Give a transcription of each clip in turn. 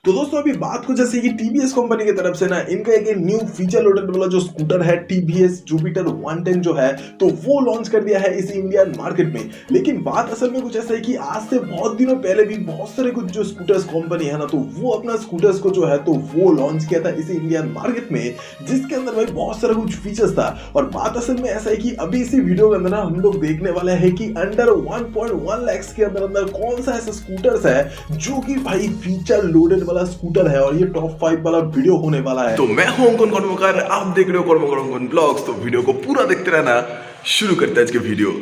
तो दोस्तों अभी बात कुछ ऐसी कि टीवीएस कंपनी की तरफ से ना इनका एक न्यू फीचर लोडेड वाला जो स्कूटर है टीवीएस जुपिटर 110 जो है तो वो लॉन्च कर दिया है इस इंडियन मार्केट में। लेकिन बात असल में कुछ ऐसा है कि आज से बहुत दिनों पहले भी बहुत सारे कुछ जो स्कूटर्स कंपनी है ना तो वो अपना स्कूटर्स को जो है तो वो लॉन्च किया था इस इंडियन मार्केट में, जिसके अंदर भाई बहुत सारा कुछ फीचर्स था। और बात असल में ऐसा है कि अभी इसी वीडियो के अंदर ना हम लोग देखने वाले हैं कि अंडर 1.1 लाख के अंदर कौन सा ऐसा स्कूटर्स है जो कि भाई फीचर लोडेड वाला स्कूटर है और ये टॉप 5 वाला वीडियो होने वाला है। तो मैं हूं अंकुर कर्मकार, आप देख रहे हो कर्मकर ब्लॉग्स। तो वीडियो को पूरा देखते रहना। शुरू करते हैं आज के वीडियो।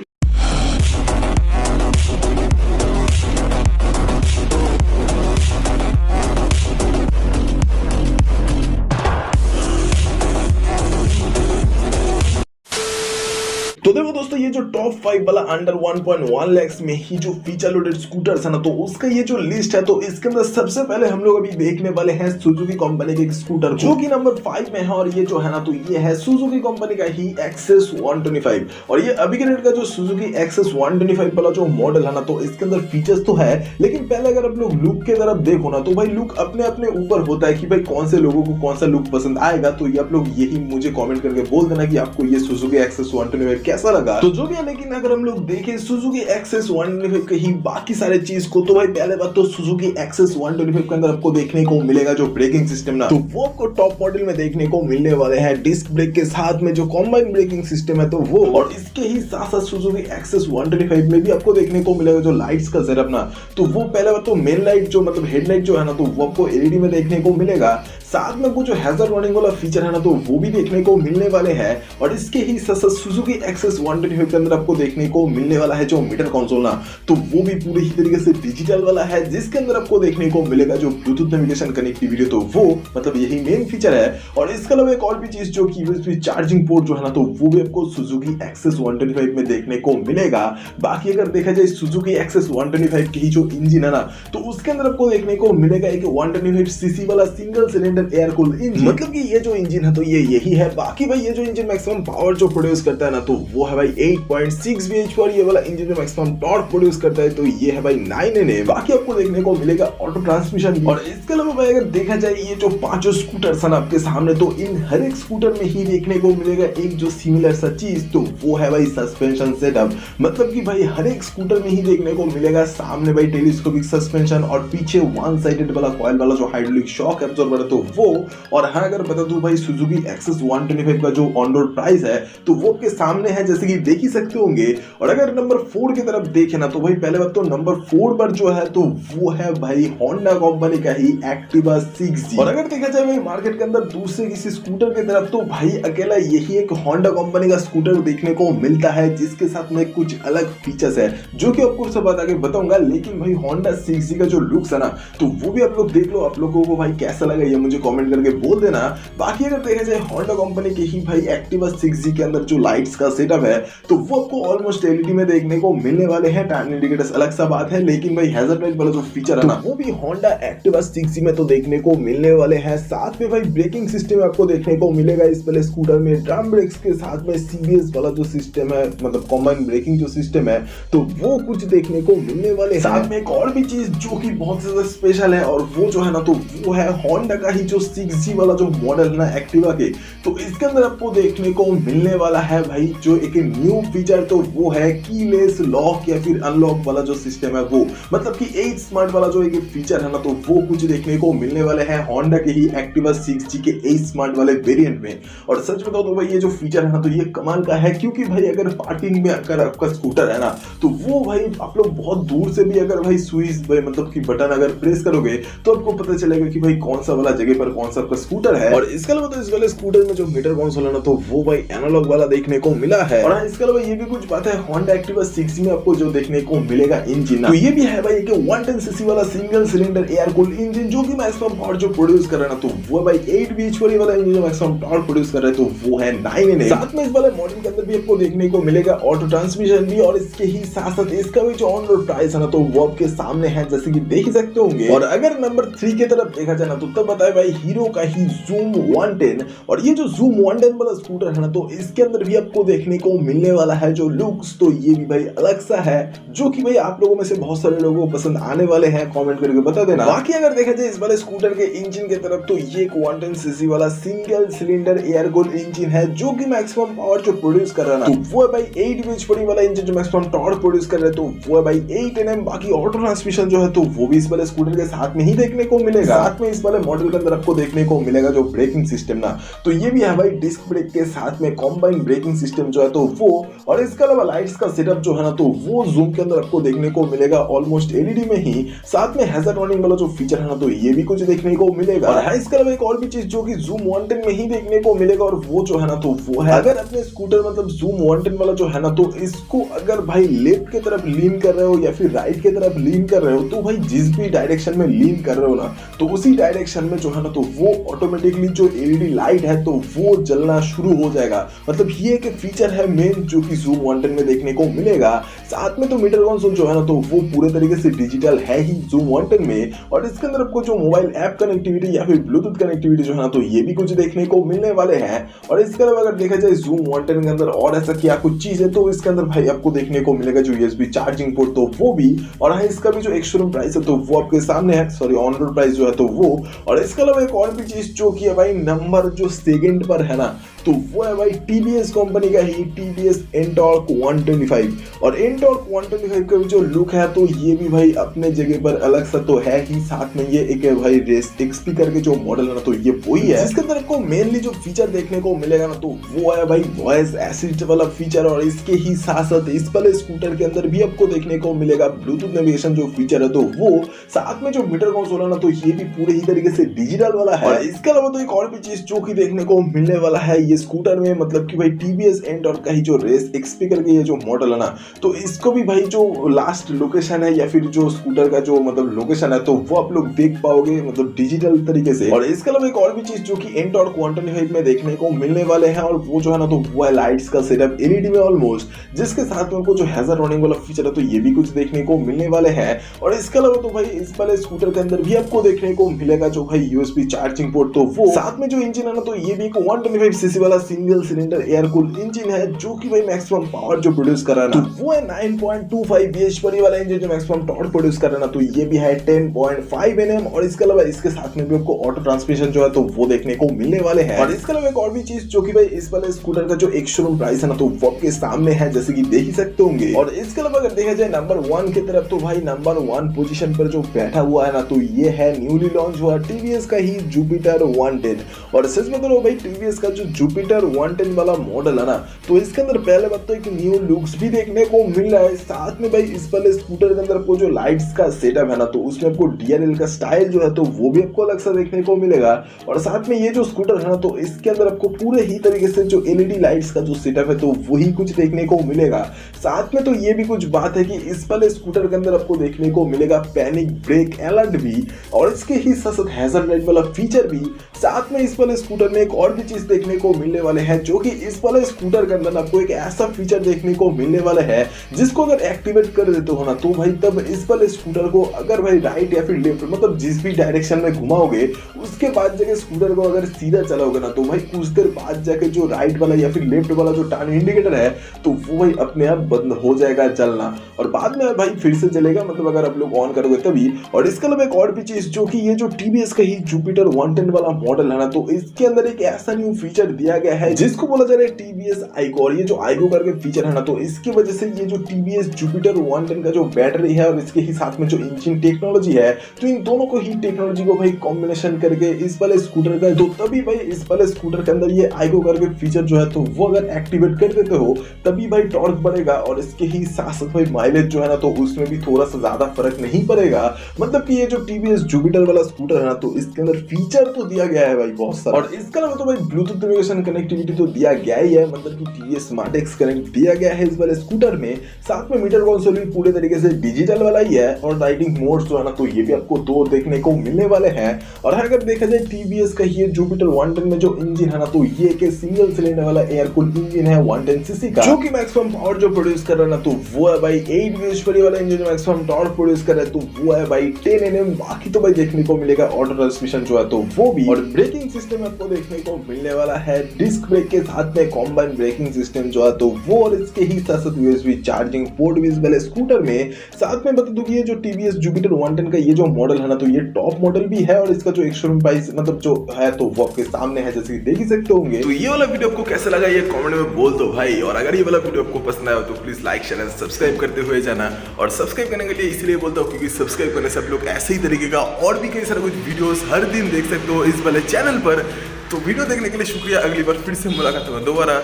तो देखो दोस्तों ये जो टॉप 5 वाला अंडर 1.1 लाख में ही जो फीचर लोडेड स्कूटर्स है ना तो उसका ये जो लिस्ट है तो इसके अंदर सबसे पहले हम लोग अभी देखने वाले हैं सुजुकी कंपनी के स्कूटर जो कि नंबर 5 में है। और ये जो है ना तो ये है सुजुकी कंपनी का ही एक्सेस 125। और ये अभी के रेट का जो सुजुकी एक्सेस 125 वाला जो मॉडल है ना तो इसके अंदर फीचर्स तो है, लेकिन पहले अगर आप लोग लुक के तरफ देखो ना तो भाई लुक अपने अपने ऊपर होता है कि भाई कौन से लोगों को कौन सा लुक पसंद आएगा। तो ये आप लोग यही मुझे कमेंट करके बोल देना कि आपको ये सुजुकी एक्सेस 125 कैसा लगा। तो जो भी है, लेकिन अगर हम लोग देखें सुजुकी एक्सेस 125 के ही बाकी सारे चीज को तो भाई पहले बात तो सुजुकी एक्सेस 125 के अंदर आपको देखने को मिलेगा जो ब्रेकिंग सिस्टम ना तो वो आपको टॉप मॉडल में देखने को मिलने वाले हैं डिस्क ब्रेक के साथ में जो कॉम्बाइन ब्रेकिंग सिस्टम है तो वो। और इसके ही साथ साथ सुजुकी एक्सेस 125 में भी आपको देखने को मिलेगा जो लाइट्स का सेटअप ना तो वो पहले बात तो मेन लाइट जो मतलब हेडलाइट जो है ना तो वो आपको एलईडी में देखने को मिलेगा। साथ में वो जो हैजर्ड वार्निंग वाला फीचर है ना तो वो भी देखने को मिलने वाले हैं। और इसके ही साथ साथ सुजुकी एक्सेस 125 के अंदर आपको देखने को मिलने वाला है जो मीटर कंसोल ना तो वो भी पूरी ही तरीके से डिजिटल वाला है, जिसके अंदर आपको देखने को मिलेगा जो ब्लूटूथ नेविगेशन कनेक्टिविटी तो वो मतलब यही मेन फीचर है। और इसके अलावा एक और भी चीज जो कि यूएसबी चार्जिंग पोर्ट जो है ना तो वो भी आपको सुजुकी एक्सेस 125 में देखने को मिलेगा। बाकी अगर देखा जाए सुजुकी एक्सेस 125 की ही जो इंजन है ना तो उसके अंदर आपको देखने को मिलेगा एक 125 सीसी वाला single cylinder air cooled engine, मतलब कि ये जो इंजन है तो ये यही है। बाकी भाई ये जो इंजन मैक्सिमम पावर जो प्रोड्यूस करता है ना तो वो है भाई 8.6 bhp और ये वाला इंजन जो मैक्सिमम टॉर्क प्रोड्यूस करता है तो ये है भाई 9 Nm। बाकी आपको देखने को मिलेगा ऑटो ट्रांसमिशन। और इसके अलावा भाई अगर देखा जाए ये जो पांचों स्कूटर्स है ना आपके सामने तो इन हर एक स्कूटर में ही देखने को मिलेगा एक जो सिमिलर सा चीज तो वो है भाई सस्पेंशन सेटअप, मतलब कि भाई हर एक स्कूटर में ही देखने को मिलेगा सामने भाई टेलीस्कोपिक सस्पेंशन और पीछे वन साइडेड वाला कॉइल वाला जो हाइड्रोलिक शॉक एब्जॉर्बर है तो वो। और हाँ अगर बता दूं भाई सुजुकी एक्सेस 125 का जो ऑन रोड प्राइस है तो वो आपके सामने है जैसे कि देख ही सकते होंगे। और अगर नंबर 4 की तरफ देखें ना तो भाई पहले बात तो नंबर 4 पर जो है तो वो है भाई होंडा कंपनी का ही एक्टिवा 6G। और अगर देखा जाए भाई मार्केट के अंदर दूसरे किसी स्कूटर की तरफ तो भाई अकेला यही एक होंडा कंपनी का स्कूटर देखने को मिलता है जिसके साथ में कुछ अलग फीचर्स है जो कि आपको सब बात आगे बताऊंगा। लेकिन भाई होंडा 6G का जो लुक्स है ना तो वो भी आप लोग देख लो, आप लोगों को भाई कैसा लगा ये मुझे कमेंट करके बोल देना। बाकी अगर देखा जाए होंडा कंपनी के ही भाई एक्टिवा 6G के अंदर जो लाइट्स का सेटअप है तो वो आपको ऑलमोस्ट एलईडी में देखने को मिलने वाले हैं। टर्न इंडिकेटर्स अलग सा बात है, लेकिन भाई हैजर्ड लाइट वाला जो फीचर है ना वो भी होंडा एक्टिवा 6G में तो देखने को मिलने वाले हैं। साथ में भाई ब्रेकिंग सिस्टम आपको देखने को मिलेगा इस वाले स्कूटर में, ड्रम ब्रेक्स के साथ में सीबीएस वाला जो सिस्टम है मतलब कॉम्बाइन ब्रेकिंग जो सिस्टम है तो वो कुछ देखने को मिलने वाले हैं। साथ में एक और भी चीज जो कि बहुत ज्यादा स्पेशल है और वो जो है ना तो वो है होंडा का ही जो 6G वाला जो मॉडल है ना एक्टिवा के तो इसके अंदर आपको देखने को मिलने वाला है भाई जो एक न्यू फीचर तो वो है कीलेस लॉक या फिर अनलॉक वाला जो सिस्टम है वो, मतलब कि एज स्मार्ट वाला जो एक फीचर है ना तो वो कुछ देखने को मिलने वाले हैं होंडा के ही एक्टिवा 6G के एज स्मार्ट वाले वेरिएंट में। और सच बताओ तो भाई ये जो फीचर है ना तो ये कमाल का है, क्योंकि भाई अगर पार्किंग में अगर आपका स्कूटर है ना तो वो भाई आप लोग बहुत दूर से भी अगर भाई स्विच मतलब कि बटन अगर प्रेस करोगे तो आपको पता चलेगा कि भाई कौन सा वाला जगह पर कौन सा आपका स्कूटर है। और इसके अलावा तो इस वाले स्कूटर में जो मीटर कंसोल है ना तो वो भाई एनालॉग वाला देखने को मिला है। और इसके अलावा ये भी कुछ बात है होंडा एक्टिवा 6G में आपको जो देखने को मिलेगा इंजन तो ये भी है भाई एक 110 सीसी वाला single cylinder air cooled engine जो कि मैक्सिमम पावर जो प्रोड्यूस कर रहा है ना तो वो भाई 8 bhp वाला इंजन मैक्सिमम पावर प्रोड्यूस कर रहा है तो वो है 9 Nm। साथ में इस वाले मॉडल के अंदर भी आपको देखने को मिलेगा ऑटो ट्रांसमिशन भी। और इसके ही साथ साथ इसका भी जो ऑन रोड प्राइस है ना तो वो आपके सामने है जैसे कि देख ही सकते होंगे। और अगर नंबर 3 की तरफ देखा जाए ना तो तब बताए भाई भाई हीरो का ही Zoom 110। और ये जो Zoom 110 वाला स्कूटर है ना, तो इसके अंदर भी आपको देखने को मिलने वाला है जो लुक्स, तो ये भी भाई अलग सा है, जो कि भाई आप लोगों में से बहुत सारे लोगों को पसंद आने वाले हैं। कमेंट करके बता देना। बाकी अगर देखा जाए इस वाले स्कूटर के इंजन की तरफ, तो ये 110 सीसी वाला single cylinder air cooled engine है, जो कि मैक्सिमम पावर जो प्रोड्यूस कर रहा है ना, तो वो है भाई 8 bhp वाला इंजन जो मैक्सिमम टॉर्क प्रोड्यूस कर रहा है, तो वो है भाई 8 Nm। बाकी ऑटो ट्रांसमिशन जो है तो वो भी इस वाले स्कूटर के साथ में ही देखने को मिलेगा। साथ में इस वाले मॉडल के अंदर आपको देखने को मिलेगा जो ब्रेकिंग सिस्टम ना, तो ये भी है भाई डिस्क ब्रेक के साथ में कॉम्बाइन ब्रेकिंग सिस्टम जो है तो वो। और इसके अलावा लाइट्स का सेटअप जो है ना, तो वो जूम के अंदर आपको देखने को मिलेगा ऑलमोस्ट एलईडी में ही। साथ में हैजर्ड वार्निंग वाला जो फीचर है ना, तो ये भी कुछ देखने को मिलेगा। और है इसके अलावा एक और भी चीज जो कि Zoom 110 में ही देखने को मिलेगा, और वो जो है ना, तो वो है अगर अपने स्कूटर मतलब Zoom 110 वाला जो है ना, तो इसको अगर भाई लेफ्ट की तरफ लीन कर रहे हो या फिर राइट की तरफ लीन कर रहे हो, तो भाई जिस भी डायरेक्शन में लीन कर रहे हो ना, तो उसी डायरेक्शन में जो है ना, तो वो ऑटोमेटिकली जो एलईडी लाइट है तो वो जलना शुरू हो जाएगा। मतलब ये एक फीचर है मेन जो कि Zoom 110 में देखने को मिलेगा। साथ में तो मीटर कंसोल जो है ना, तो वो पूरे तरीके से डिजिटल है ही Zoom 110 में। और इसके अंदर आपको जो मोबाइल ऐप कनेक्टिविटी या फिर ब्लूटूथ कनेक्टिविटी जो है ना, तो ये भी कुछ देखने को मिलने वाले हैं। और इसके अलावा अगर देखा जाए Zoom 110 के अंदर और ऐसा क्या कुछ चीज है, तो इसके अंदर भाई आपको देखने को मिलेगा जो USB चार्जिंग पोर्ट, तो वो भी। और हाँ, इसका भी जो एक्स-शोरूम प्राइस है तो वो आपके सामने है, सॉरी ऑन रोड प्राइस जो है तो वो। और इसके अलावा एक और भी चीज जो कि है भाई नंबर जो सेकंड पर है ना, तो वो है भाई TVS कंपनी का ही TVS Ntorq 125। और Ntorq 125 का जो लुक है तो ये भी भाई अपने जगह पर अलग सा तो है ही। साथ में ये एक भाई रेस XP करके जो मॉडल है ना, तो ये वही है जिसके अंदर आपको मेनली जो फीचर देखने को मिलेगा ना, तो वो है भाई वॉइस असिस्ट वाला फीचर। और इसके ही साथ साथ इस वाले स्कूटर के अंदर भी आपको देखने को मिलेगा ब्लूटूथ नेविगेशन जो फीचर है तो वो। साथ में जो मीटर कंसोल है ना, तो ये भी पूरे ही तरीके से डिजिटल वाला है। और इसके अलावा तो एक और भी चीज जो कि देखने को मिलने वाला है ये स्कूटर में, मतलब कि भाई TVS Ntorq का ही जो रेस XP करके ये जो मॉडल है ना, तो इसको भी भाई जो लास्ट लोकेशन है या फिर जो स्कूटर का जो मतलब लोकेशन है, तो वो आप लोग देख पाओगे मतलब डिजिटल तरीके से। और इसके अलावा एक और भी चीज जो कि Ntorq 125 में देखने को मिलने वाले हैं, और वो जो है ना, तो वो है लाइट्स का सेटअप एलईडी में ऑलमोस्ट, जिसके साथ में उनको जो हैजर्ड वार्निंग वाला फीचर है तो ये भी कुछ देखने को मिलने वाले हैं। और इसके अलावा तो भाई इस वाले स्कूटर के अंदर भी आपको देखने को मिलेगा जो भाई USB चार्जिंग पोर्ट, तो वो। साथ में जो इंजन है ना, तो ये भी एक 125 सीसी वाला single cylinder air cooled engine है, जो कि भाई मैक्सिमम पावर जो प्रोड्यूस कर रहा है ना, तो वो है 9.25 bhp वाला इंजन जो मैक्सिमम टॉर्क प्रोड्यूस कर रहा है ना, तो ये भी है 10.5 Nm। और इसके अलावा इसके साथ में भी आपको ऑटो ट्रांसमिशन जो है तो वो देखने को मिलने वाले हैं। और इसके अलावा एक और भी चीज जो कि भाई इस वाले स्कूटर का जो एक्स-शोरूम प्राइस है ना, तो वो आपके सामने है, जैसे कि देख ही सकते होंगे। और इसके अलावा अगर देखा जाए नंबर 1 की तरफ, तो भाई नंबर 1 पोजीशन पर जो बैठा हुआ है ना, तो ये है न्यूली लॉन्च हुआ TVS का ही Jupiter 110। और सच में तो भाई TVS का जो Jupiter 110 वाला मॉडल है ना, तो इसके अंदर पहले बात तो एक न्यू लुक्स भी देखने को मिल रहा है। साथ में भाई इस वाले स्कूटर के अंदर आपको जो लाइट्स का सेटअप है ना, तो उसमें आपको DRL का स्टाइल जो है तो वो भी आपको अलग सा देखने को मिलेगा। और साथ में ये जो स्कूटर है ना, तो इसके अंदर आपको पूरे ही तरीके से जो LED लाइट्स का जो सेटअप है तो वही कुछ देखने को मिलेगा। साथ में तो ये भी कुछ बात है कि इस वाले स्कूटर के अंदर आपको देखने को मिलेगा पैनिक ब्रेक अलर्ट भी, और इसके ही साथ साथ हैजर्ड लाइट वाला फीचर भी। साथ में इस वाले स्कूटर में एक और भी चीज देखने को मिलने वाले हैं, जो कि इस वाले स्कूटर के अंदर आपको एक ऐसा फीचर देखने को मिलने वाला है जिसको अगर एक्टिवेट कर देते हो ना, तो भाई तब इस वाले स्कूटर को अगर भाई राइट या फिर लेफ्ट मतलब जिस भी डायरेक्शन में घुमाओगे, उसके बाद जाके स्कूटर को अगर सीधा चलाओगे ना, तो भाई कुछ देर बाद जाके जो राइट वाला या फिर लेफ्ट वाला जो टर्न इंडिकेटर है, तो वो भाई अपने आप बंद हो जाएगा चलना, और बाद में भाई फिर से चलेगा, मतलब अगर आप लोग ऑन करोगे तभी। और इसके अलावा एक और भी चीज जो कि ये जो TVS का ही Jupiter 110 वाला मॉडल है ना, तो इसके अंदर एक ऐसा न्यू फीचर दिया गया है जिसको बोला जा रहा है TVS iGo। और ये जो iGo करके फीचर है ना, तो इसकी वजह से ये जो TVS Jupiter 110 का जो बैटरी है और इसके ही साथ में जो इंजन टेक्नोलॉजी है, तो इन दोनों को ही टेक्नोलॉजी को भाई कॉम्बिनेशन करके इस वाले स्कूटर का, तो तभी भाई इस वाले स्कूटर के अंदर ये iGo करके फीचर जो है तो वो अगर एक्टिवेट कर देते हो, तभी भाई टॉर्क बढ़ेगा। और इसके ही साथ साथ भाई माइलेज जो है ना, तो उसमें भी थोड़ा सा ज्यादा फर्क नहीं पड़ेगा। मतलब कि ये जो TVS Jupiter वाला स्कूटर है ना, तो इसके अंदर फीचर तो दिया गया है भाई बहुत सारा। और इसके अलावा तो भाई ब्लूटूथ नेविगेशन कनेक्टिविटी तो दिया गया ही है, मतलब कि टीवीएस स्मार्ट एक्स कनेक्ट दिया गया है इस वाले स्कूटर में। साथ में मीटर कंसोल भी पूरे तरीके से डिजिटल वाला ही है और राइडिंग मोड्स जो है ना तो ये भी आपको 2 देखने को मिलने वाले हैं। और अगर देखा जाए टीवीएस का ये जुपिटर 110 में जो इंजन है ना तो ये एक सिंगल सिलेंडर वाला एयर कूल्ड इंजन है 110 सीसी का, जो कि मैक्सिमम पावर जो प्रोड्यूस कर रहा है ना तो वो है भाई 8 bhp वाला इंजन जो मैक्सिमम टॉर्क प्रोड्यूस कर रहा है तो वो है भाई 10 Nm। बाकी तो भाई देखने को मिलेगा ऑटो ट्रांसमिशन जो है तो वो भी, और ब्रेकिंग सिस्टम आपको देखने को मिलने वाला है डिस्क ब्रेक के साथ में कॉम्बाइन ब्रेकिंग सिस्टम जो है तो वो, और इसके ही साथ साथ यूएसबी चार्जिंग पोर्ट भी इस वाले स्कूटर में। साथ में बता दूं कि ये जो टीवीएस जुपिटर 110 का ये जो मॉडल है ना तो ये टॉप मॉडल भी है और इसका जो एक्सशोरूम प्राइस मतलब जो है तो वो आपके सामने है, जैसे देख ही सकते होंगे। तो ये वाला वीडियो आपको कैसा लगा ये कमेंट में बोल दो भाई, और अगर ये वाला वीडियो आपको पसंद आया तो please like share and subscribe करते हुए जाना। और सब्सक्राइब करने के लिए इसलिए बोलता हूँ क्योंकि सब्सक्राइब करने से आप लोग ऐसे ही तरीके का और भी कई सारे कुछ वीडियोस हर दिन देख सकते हो इस वाले चैनल पर। तो वीडियो देखने के लिए शुक्रिया, अगली बार फिर से मुलाकात होगा दोबारा।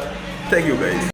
Thank you guys.